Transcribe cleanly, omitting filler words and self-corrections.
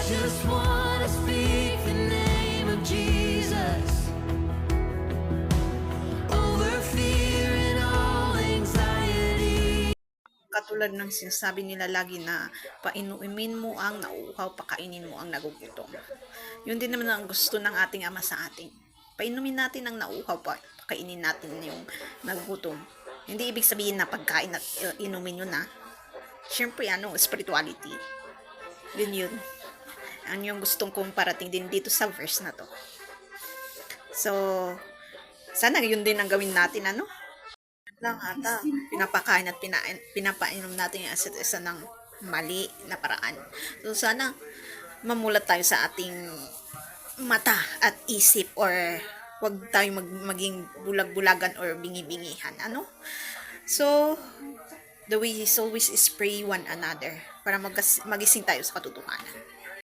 just want to speak the name of Jesus over fear and all anxiety. Katulad ng sinasabi nila lagi na painumin mo ang nauuhaw, pakainin mo ang nagugutom. Yun din naman ang gusto ng ating Ama sa atin. Painumin natin ang nauuhaw, pakainin natin yung nagugutom. Hindi ibig sabihin na pagkain at inumin yun na. Siyempre, spirituality. Yun. Ang yung gustong kong parating din dito sa verse na to. So, sana yun din ang gawin natin, lang ata, pinapakain at pinapainom natin yung isa't isa ng mali na paraan. So, sana mamulat tayo sa ating mata at isip, or wag tayo maging bulag-bulagan or bingi-bingihan. So, the way is always is pray one another para magising tayo sa katotohanan.